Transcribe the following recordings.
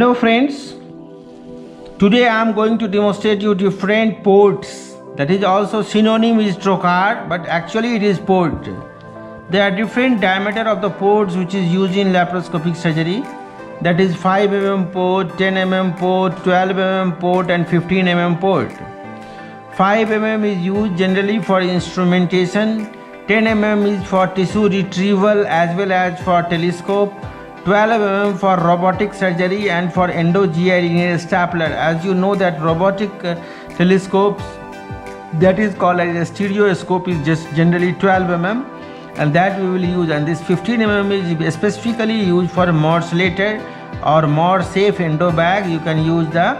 Hello friends, today I am going to demonstrate you different ports. That is also synonym is trocar, but actually it is port. There are different diameter of the ports which is used in laparoscopic surgery. That is 5 mm port, 10 mm port, 12 mm port and 15 mm port. 5 mm is used generally for instrumentation, 10 mm is for tissue retrieval as well as for telescope, 12 mm for robotic surgery and for endo-GI linear stapler. As you know that robotic telescopes, that is called as a stereoscope, is just generally 12 mm and that we will use, and this 15 mm is specifically used for more slater or more safe endo bag. You can use the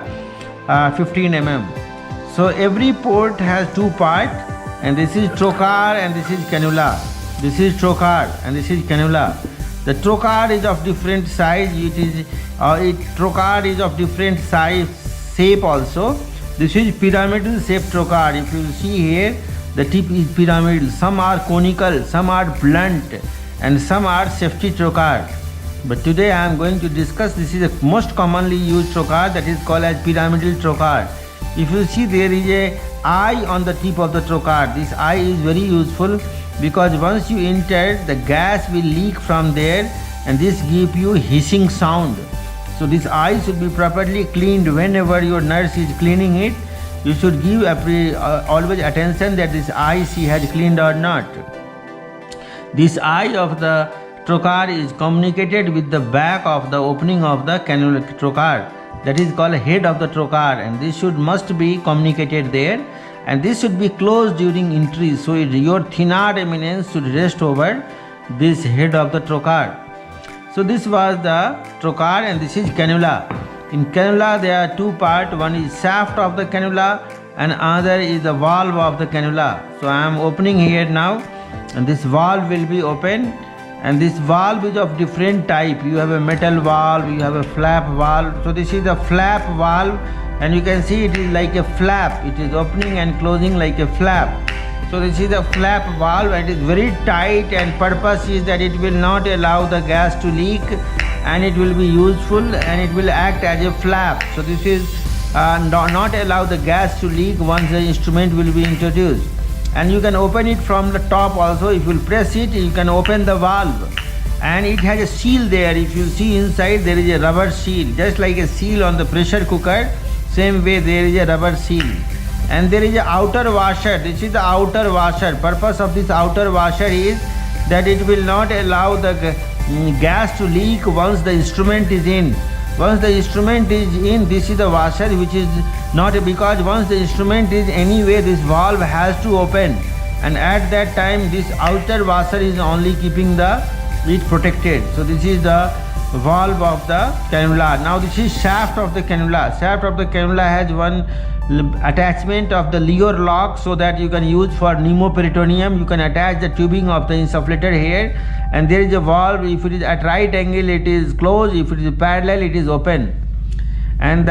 15 mm. So every port has two parts, and this is trocar and this is cannula. This is trocar and this is cannula. The trocar is of different size. Trocar is of different size, shape also. This is pyramidal shape trocar. If you see here, the tip is pyramidal. Some are conical, some are blunt, and some are safety trocar. But today I am going to discuss, this is the most commonly used trocar, that is called as pyramidal trocar. If you see, there is a eye on the tip of the trocar. This eye is very useful because once you enter, the gas will leak from there and this gives you hissing sound. So this eye should be properly cleaned. Whenever your nurse is cleaning it, you should give always attention that this eye she has cleaned or not. This eye of the trocar is communicated with the back of the opening of the cannula trocar. That is called head of the trocar, and this must be communicated there, and this should be closed during entry. So your thenar eminence should rest over this head of the trocar. So this was the trocar and this is cannula. In cannula there are two parts. One is shaft of the cannula and another is the valve of the cannula. So I am opening here now, and this valve will be open. And this valve is of different type. You have a metal valve, you have a flap valve. So this is a flap valve, and you can see it is like a flap. It is opening and closing like a flap. So this is a flap valve and it is very tight, and purpose is that it will not allow the gas to leak, and it will be useful and it will act as a flap. So this is not allow the gas to leak once the instrument will be introduced. And you can open it from the top also. If you press it, you can open the valve, and it has a seal there. If you see inside, there is a rubber seal, just like a seal on the pressure cooker. Same way there is a rubber seal, and there is a outer washer. This is the outer washer. Purpose of this outer washer is that it will not allow the gas to leak once the instrument is in. Once the instrument is in, this is the washer which is not, because once the instrument is anyway, this valve has to open, and at that time this outer washer is only keeping it protected. So this is the valve of the cannula. Now this is shaft of the cannula. Shaft of the cannula has one attachment of the Lior lock, so that you can use for pneumoperitoneum. You can attach the tubing of the insufflator here, and there is a valve. If it is at right angle, it is closed. If it is parallel, it is open. And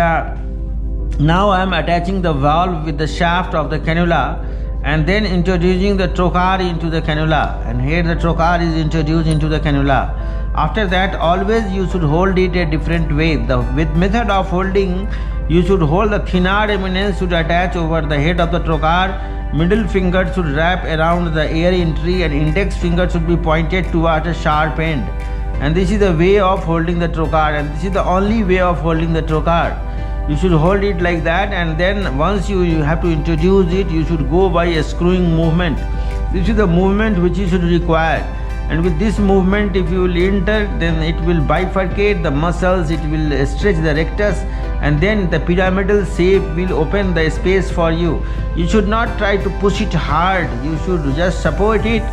now I am attaching the valve with the shaft of the cannula, and then introducing the trocar into the cannula, and here the trocar is introduced into the cannula. After that, always you should hold it a different way. With method of holding, you should hold the thenar eminence should attach over the head of the trocar, middle finger should wrap around the air entry, and index finger should be pointed towards a sharp end. And this is the way of holding the trocar, and this is the only way of holding the trocar. You should hold it like that, and then once you have to introduce it, you should go by a screwing movement. This is the movement which you should require. And with this movement, if you will enter, then it will bifurcate the muscles, it will stretch the rectus, and then the pyramidal shape will open the space for you. You should not try to push it hard. You should just support it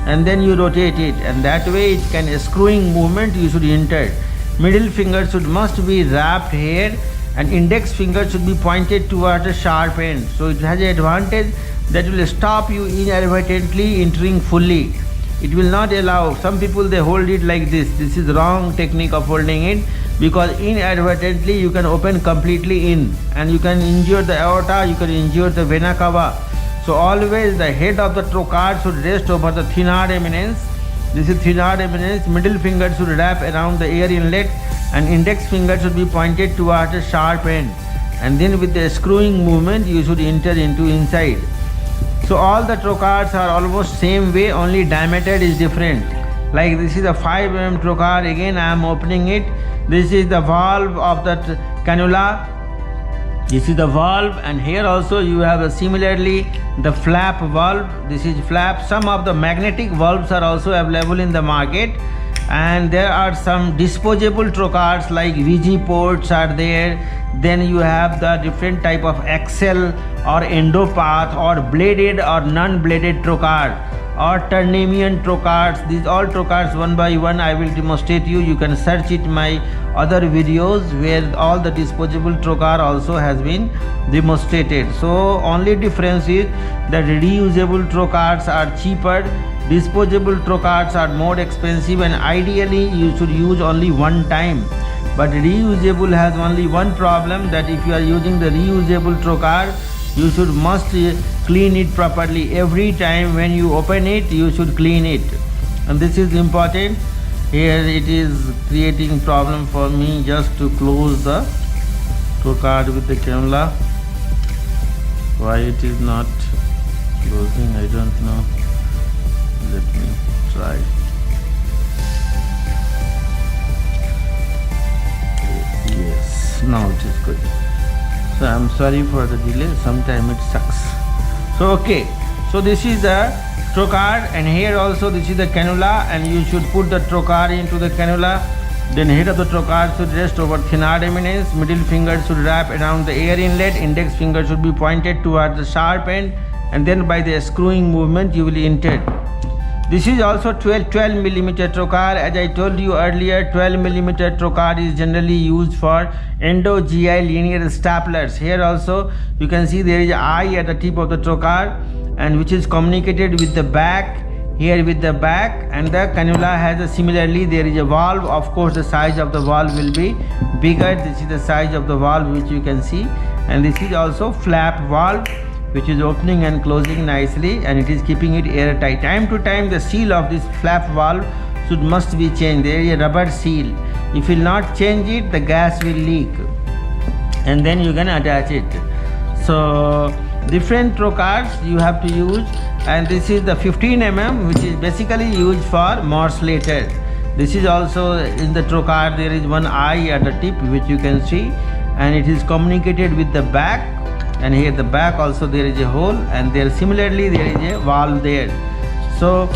and then you rotate it, and that way it can, a screwing movement you should enter. Middle finger must be wrapped here, and index finger should be pointed towards a sharp end. So it has an advantage that will stop you inadvertently entering fully. It will not allow. Some people, they hold it like this. This is wrong technique of holding it, because inadvertently you can open completely in, and you can injure the aorta, you can injure the vena cava. So always the head of the trocar should rest over the thenar eminence. This is Thenard eminence. Middle finger should wrap around the air inlet and index finger should be pointed towards the sharp end. And then with the screwing movement you should enter into inside. So all the trocars are almost same way, only diameter is different. Like this is a 5 mm trocar. Again I am opening it. This is the valve of that cannula. This is the valve, and here also you have similarly the flap valve. This is flap. Some of the magnetic valves are also available in the market, and there are some disposable trocars like VG ports are there. Then you have the different type of axle or endopath or bladed or non-bladed trocar or Turnamian trocars. These all trocars one by one I will demonstrate you. You can search it my other videos where all the disposable trocar also has been demonstrated. So only difference is that reusable trocars are cheaper, disposable trocars are more expensive, and ideally you should use only one time. But reusable has only one problem, that if you are using the reusable trocar, you should must clean it properly. Every time when you open it you should clean it, and this is important. Here it is creating problem for me just to close the trocar with the cannula. Why it is not closing, I don't know. Let me try. Yes, now it is good. So I'm sorry for the delay, sometime it sucks. So okay, so this is the trocar, and here also this is the cannula, and you should put the trocar into the cannula. Then head of the trocar should rest over Thenard eminence, middle finger should wrap around the air inlet, index finger should be pointed towards the sharp end, and then by the screwing movement you will enter. This is also 12 mm trocar. As I told you earlier, 12 mm trocar is generally used for endo-GI linear staplers. Here also you can see there is an eye at the tip of the trocar, and which is communicated with the back, here with the back, and the cannula has a similarly there is a valve. Of course the size of the valve will be bigger. This is the size of the valve which you can see, and this is also flap valve which is opening and closing nicely, and it is keeping it airtight. Time to time the seal of this flap valve must be changed. There is a rubber seal. If you will not change it, the gas will leak, and then you can attach it. So different trocars you have to use, and this is the 15 mm which is basically used for Morse-lator. This is also in the trocar there is one eye at the tip which you can see, and it is communicated with the back, and here the back also there is a hole, and there similarly there is a valve there. So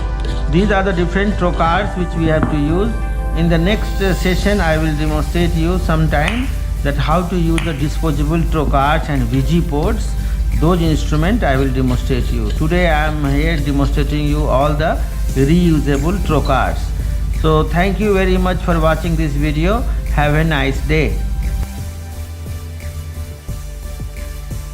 these are the different trocars which we have to use. In the next session I will demonstrate you sometime that how to use the disposable trocars and VG ports. Those instruments I will demonstrate you. Today I am here demonstrating you all the reusable trocars. So thank you very much for watching this video. Have a nice day.